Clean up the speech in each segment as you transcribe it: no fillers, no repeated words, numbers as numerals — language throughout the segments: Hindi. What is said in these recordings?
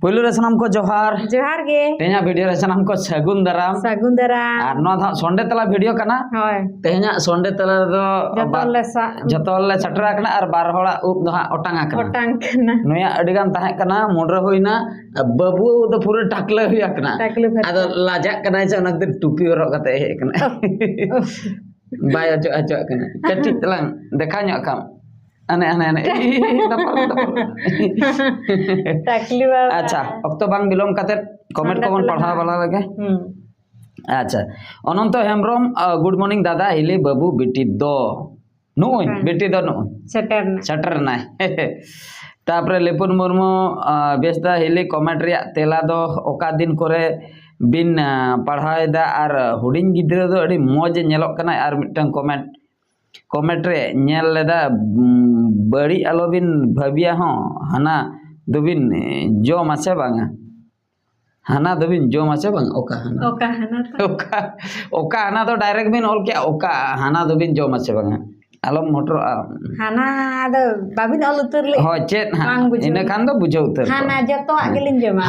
पुलु रे सनाम को जोहार जोहार गे तेना वीडियो रे सनाम को सगुन दाराम और नो धा संडे तला वीडियो कना होय तेना संडे तला दो जतोले सटरा कना और बार होड़ा उप दो ओटांगा कना नया अडिगान ताहे कना मोडर होइना बाबू दो पूरे टाकले हुया कना आदो लाजा कना जे ओना टुपी हरक कते हे कना बाय अचो अचो कना कटी तलांग देखा ᱧᱚᱜ काम अने अच्छा अक्तो बांग बिलोम कते कमेंट को पढ़ा वाला लगे अच्छा अनंत हेमब्रम गुड मॉर्निंग दादा हिली बाबू बेटी दो नुई बेटी दो नुई सटर नाय तापरे लेपुन मुर्मू बेसदा हिली कमेंट रिया तेला दो ओका दिन करे बिन पढ़ाएदा और हुडिंग गिद्रा दो अडी मौज नेलोक कना और मिटन कमेंट रे नेल लेदा बड़ी आलोबिन भाबिया हो हाना दुबिन जो मासे बांगा हाना दुबिन जो मासे बांग ओका हाना तो डायरेक्ट बिन ऑल क्या ओका हाना दुबिन जो मासे बांगा आलम मोटर हाना दो बाबिन ऑल उतर ले हो चेत इने खान दो बुझो उतर हाना जतो आगलिन जमा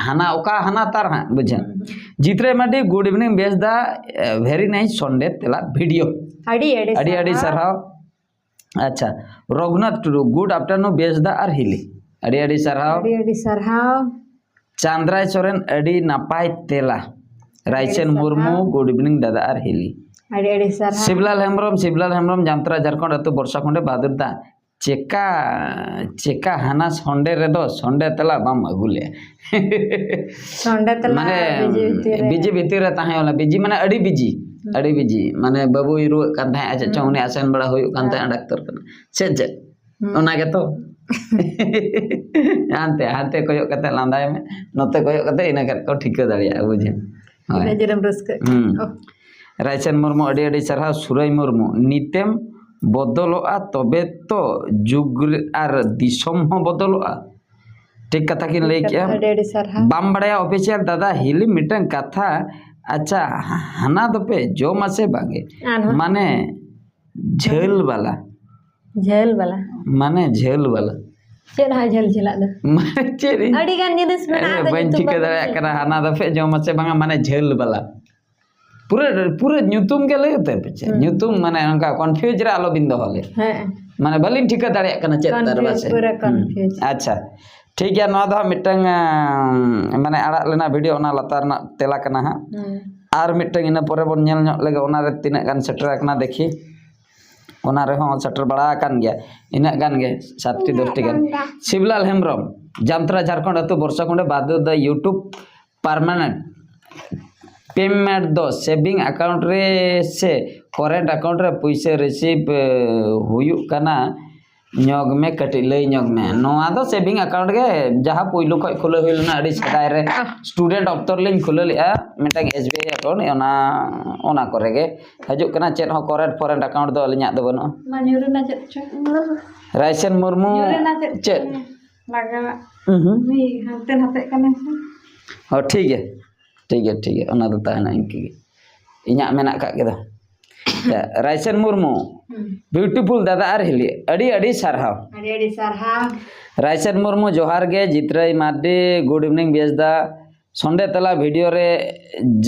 हाना ओका हाना तार हा बुझे जित्रे माडी गुड इवनिंग बेस दा वेरी नाइस संडे तेला वीडियो अड़ी सरहाव अच्छा Raghunath Tudu good afternoon base दा और हिली अड़ी सरहाव चांद्राय सोरेन अड़ी नापाय तेला रायचन मुर्मू गुड इवनिंग दादा और हिली अड़ी सरहाव शिवलाल हेम्ब्रम जामतरा झारखंड अतो वर्षा खंडे बहादुर दा चेका हाना संडे रे दो संडे तला बाम अगुले संडे तला माने बिजी भीतर ताहे वाला बिजी माने अड़ी बिजी माने बाबू इरु कान थाहे अच्छा चौने आसन बड़ा होय कान थाहे डाक्टर कना से ओना के तो हांते कोयो कते लांदाय में नते कोयो कते इना कर को ठीक दाड़िया बुझे इना जरम रस्क रायचन मुर्मू अड़ी सरहा सुरई मुर्मू नितेम बदलोआ तबे तो जुग और दिसम हो बदलोआ ठीक कथा किन लई किया बाम बड़ाया ऑफिशियल दादा हिली मिटन कथा अच्छा हाना दोपे जो मासे बागे माने झेल वाला माने झेल वाला चेन हा झेल झेला दो माने चेरी अड़ी गान जिनिस बना दो बन ठीक दाड़ा करा हाना दोपे जो मासे बांगा माने झेल वाला पूरे न्यूतुम के लेते पचे न्यूतुम माने उनका कंफ्यूज रे आलो बिंदो होले माने बलिन ठीक दाड़ा कना चेत दरबा से पूरा कंफ्यूज अच्छा ठीक है नवा दो मिटंग माने आड़ा लेना वीडियो ओना लतार ना तेला कना हा आर मिटंग इना परे बन नेल ᱧᱚᱜ लेगे ओना रे तिना गान सेटर कना देखी ओना रे हो सेटर बड़ा कान गया इना गान गे 7टी 10टी गान शिवलाल हेम्ब्रम जामतरा झारखंड अतो वर्षा खंडे बाद द यूट्यूब परमानेंट पेमेंट दो सेविंग अकाउंट रे से करेंट अकाउंट रे पैसे रिसीव हुयु कना ᱧᱚᱜ में कटि लई ᱧᱚᱜ में नोआ दो सेविंग अकाउंट के जहां पहिलो खय खुले होइलना अडी सदाय रे स्टूडेंट ऑक्टर लिन खुले लिया मिटंग एसबीआई अकाउंट ओना करे गे हजु कना चेत हो करेंट फॉरेन अकाउंट दो लिया दो बनो मान्युरना चेत रायसन मुर्मू चेत लगा मी हाते कना हो ठीक है ओना दो ताना इनकी इन्या मेना का के दो रायसन मुर्मू ब्यूटीफुल दादा और हिली अड़ी सरहाव रायसन मुर्मू जोहार गे जित्रई मार्डी गुड इवनिंग बेस दा संडे तला वीडियो रे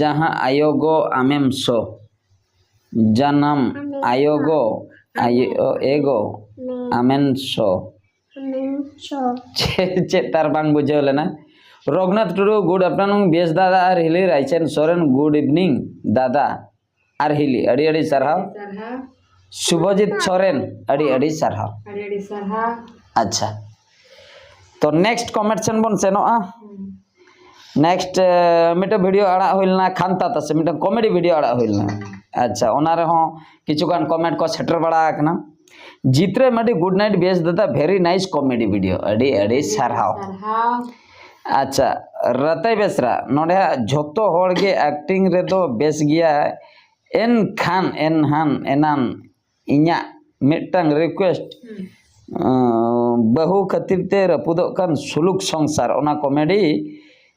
जहां आयोगो आमेम सो जानम आयोगो एगो आमेन सो चे तार बांग बुझे लेना Raghunath Tudu good afternoon base दादा और हिली रायसन सोरेन गुड इवनिंग दादा और हिली अड़ी सरहाव शुभजीत सोरेन अड़ी सरहाव अच्छा तो नेक्स्ट कमेंट सेन बन सेनोआ नेक्स्ट मिटे वीडियो आड़ा होइलना खानता तसे मिटे कॉमेडी वीडियो आड़ा होइलना अच्छा ओना रे हो किछु गान कमेंट को सेटर बड़ा कना जित्रे माडी गुड नाइट बेस दादा वेरी नाइस कॉमेडी वीडियो अड़ी सरहाव अच्छा रतई बेसरा नोडे झोतो होड़ गे एक्टिंग रे दो बेस गया एन खान एन हान एनान इन्या मिटंग रिक्वेस्ट बहु खातिर ते रपुदो कान सुलुक संसार ओना कॉमेडी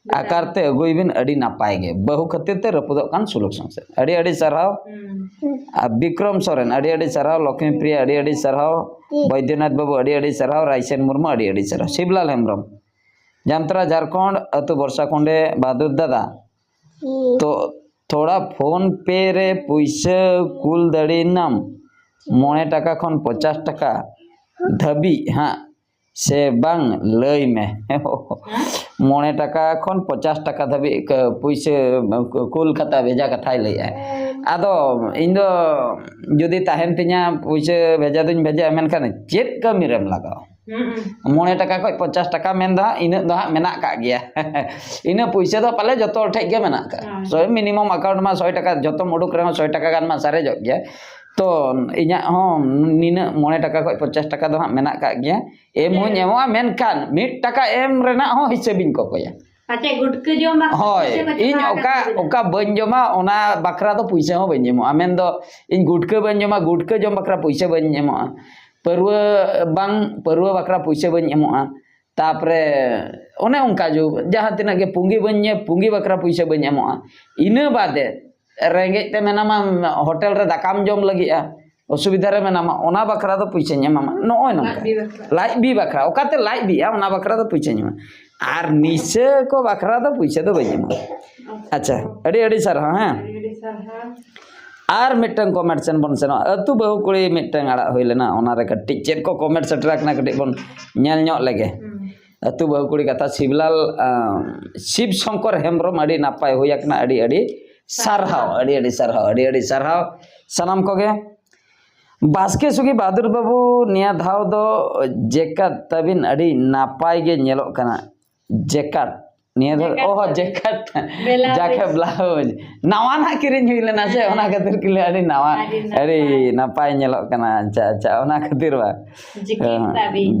आकारते अगुइबिन अड़ी नापाय गे बहु खातिर ते रपुदो कान सुलुक संसार अड़ी सरहाव विक्रम सोरेन अड़ी सरहाव लक्ष्मी प्रिया अड़ी सरहाव बैद्यनाथ बाबू अड़ी सरहाव रायसेन मुर्मू अड़ी सरहाव शिवलाल हेम्ब्रम जामतरा झारखंड अतु बर्षा कुंडे बहादुर दादा तो थोड़ा फोन पे रे पैसा कुल दड़ी नाम 9 टाका खन 50 टाका धबी हाँ से बांग लय में 9 टाका खन 50 टाका धबी पैसा कुल कथा भेजा कथा लैया आदो इन दो जुदी ताहेन तिया पैसा भेजा दुñ भेजा मेनखान चेत कमी रेम लगाओ 9 टाका खन 50 टाका मेन दा इन दो मेना का गया इन पैसा दो पाले जतो ठे के मेना का सो मिनिमम अकाउंट मा 100 टाका जतो मुडुक रे 100 टाका गान मा सारे जग गया तो इना हो नीना 9 टाका खन 50 टाका दो मेना का गया एम हो नेमो मेनखान 1 टाका एम रेना हो हिसाबिन को कोया पाचे गुटके जोम होय इन ओका बन जमा ओना बकरा तो पैसा हो बन जमा आमेन दो इन गुटके बन जमा गुटके जम बकरा पैसा बन जमा परवा बांग परवा बकरा पैसा बन जमा तापरे ओने उनका जो जहां तिना के पुंगी बकरा पैसा बन जमा इना बादे रेंगे ते मेनामा होटल रे दाकाम जम लगिया असुविधा रे मेनामा ओना बकरा तो पैसा ᱧᱟᱢᱟ नोय नोका लाइट बी बकरा ओकाते लाइट बी ओना बकरा तो पैसा ᱧᱟᱢᱟ आर निसे को बकरा तो पैसा तो बई ᱧᱟᱢᱟ अच्छा अड़ी अड़ी सर हां आर मिटन कमेंट सेन बन सेन अतु बहु कुड़ी मिटन आड़ा होय लेना ओना रे कटि चेत को कमेंट सेटराकना कटि बन नेल ᱧᱚᱜ लेगे अतु बहु कुड़ी कथा शिवलाल शिव शंकर हेम्ब्रम अड़ी नापाय होयाकना अड़ी अड़ी सारहाव सनम कोगे बास्के सुगी बहादुर बाबू निया धाव दो जेकट तबिन अड़ी नापाय गे नेलोक कना जेकट निया दो ओह जेकट जाके ब्लाउज नवा ना किरिन हुई लेना से ओना खातिर किले अड़ी नवा अड़ी नापाय नेलोक कना अच्छा ओना खातिर बा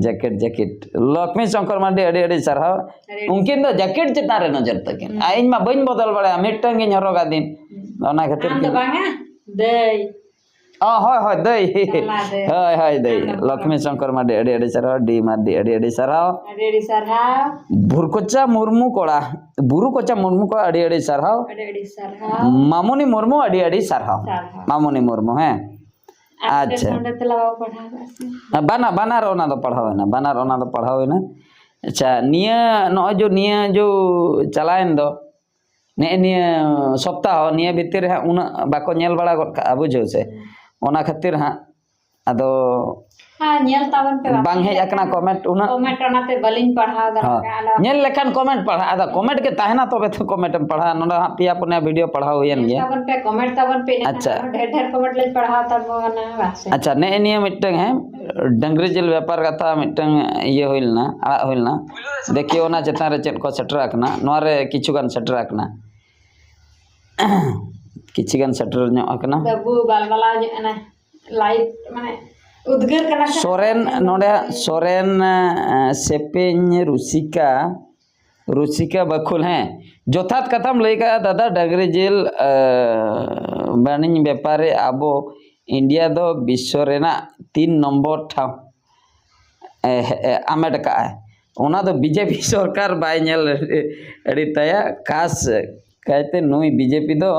जैकेट लक्ष्मी शंकर मांडी अड़ी अड़ी सरहाव उनकिन दो जैकेट चिता रे नजर तकिन आइन मा बइन बदल बड़ा मिटंग गिन हरोगा दिन ओना खातिर तो बांगा दई होय दई होय दई लक्ष्मी शंकर मांडी अड़ी अड़ी सरहाव डी मांडी अड़ी सरहाव बुरुकोचा मुर्मू कोड़ा अड़ी अड़ी सरहाव मामुनी मुर्मू अड़ी सरहाव मामुनी मुर्मू हैं अच्छा बानार ओना दो पढ़ाओ ना अच्छा निया जो चलाएन दो निया सप्ताह निया भितर हाँ उन बाको नेल बड़ा गद का बुझो से ओना खातिर हाँ अदो हां नेल तावन पे बांग हे एकना कमेंट ओनाते बलिन पढ़ा दरका नेल लेखन कमेंट पढ़ा आदा कमेंट के ताहना तबे तो कमेंट में पढ़ा नोडा हाँ पिया पुने वीडियो पढ़ा होयन गे तावन पे कमेंट तावन पे अच्छा ढेर कमेंट ले पढ़ा तब ना वासे अच्छा ने निया मिटंग है डंगरी जिल व्यापार कथा मिटंग ये होइलना आड़ा होइलना देखियो ओना चेतान रे चेत को सेटर आकना नोआ रे किछुगान सेटर आकना किछुगान सेटर ᱧᱚᱜ आकना बाबू बालबाला ना लाइट माने उद्गार करा सोरेन नोडे सोरेन सेपेन रुसिका बकुल हैं जोथात कथाम लैका दादा डगरी जेल बानिज व्यापारे आबो इंडिया दो विश्व रेना 3 नंबर ठाव आमेट का है ओना दो बीजेपी सरकार बाय नेल अड़ी तया खास कहते नुई बीजेपी दो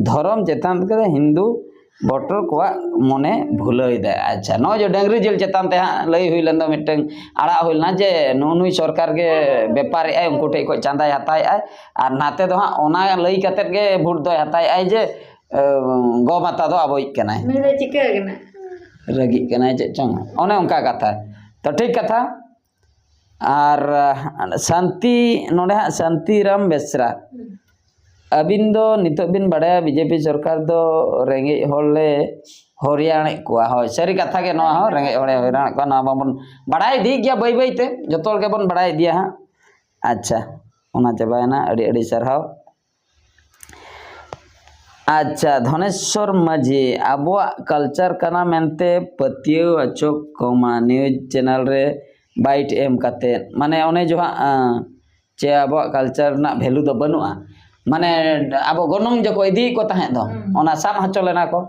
धर्म चेतान के हिंदू वोटर को मने भूलई दे अच्छा नो जो डंगरी जेल चेतान ते लई हुई लंदो मिटंग आड़ा हुइलना जे नुई सरकार के व्यापार आय उनको ठे को चांदा हताय आय आर नाते दो हां ओना लई कते के वोट दो हताय आय जे गो माता दो आबोई कनाय मेरे चिके गना रगी कनाय चे चंग ओने उनका कथा तो ठीक कथा आर शांति नोडे शांतिराम बेसरा अबिन दो नितो बिन बड़ाया बीजेपी सरकार दो रेंगे होले हरियाणे को हो सरी कथा के नो हो रेंगे होले हरियाणे को ना बन बड़ाई दी गया बई बई ते जतोल के बन बड़ाई दिया हां अच्छा ओना चबायना अड़ी अड़ी सरहाव अच्छा धनेश्वर माझी आबो कल्चर कना मेनते पतियो अचोक कोमा न्यूज चैनल रे बाइट एम काते माने ओने जो चे आबो कल्चर ना वैल्यू दो बनुआ माने अब गनम जो को इदी को ताहे दो ओना साम हचो लेना को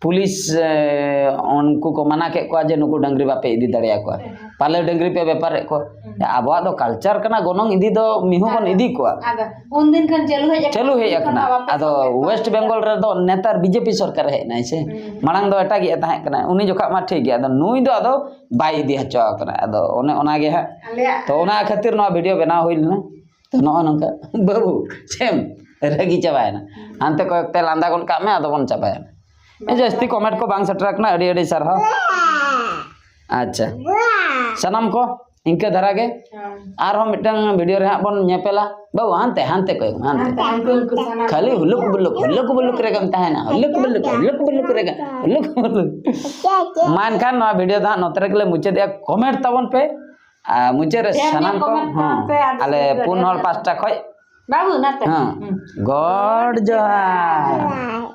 पुलिस उनको को मना के को जे नुकु डंगरी बापे इदी दाड़िया को पाले डंगरी पे व्यापार को आबो दो कल्चर कना गोनोंग इदी दो मिहु बन इदी को आदा उन दिन kan चालू है एकना आदो वेस्ट बेंगल रे दो नेतार बीजेपी सरकार है नाइ से मांग दो एटा गे ताहे कना उनी जोखा मा ठीक गया आदो नुई दो आदो बाई इदी हचो कना आदो ओने ओना गे हा तो ओना खातिर नो वीडियो बना होइलना तो नो नंका बाबू सेम रगी चबायना अंते कोयते लांदा कोन का में आदो बन चबायना जस्ती कमेंट को बांग सटराकना अड़ी अड़ी सरहा अच्छा सनम को इनके धरा गे आर हम मिटन वीडियो रे बन नेपेला बाबू हानते हानते कोय हानते खाली हुलुक बुलुक रे गम ताहेना हुलुक बुलुक रे हुलुक बुलुक मान खान नो वीडियो दा नतरे के मुचे दिया कमेंट तबन पे मुचे रे सनम को हां आले पुन हल 5टा खय बाबू नाते हां गॉड जोहार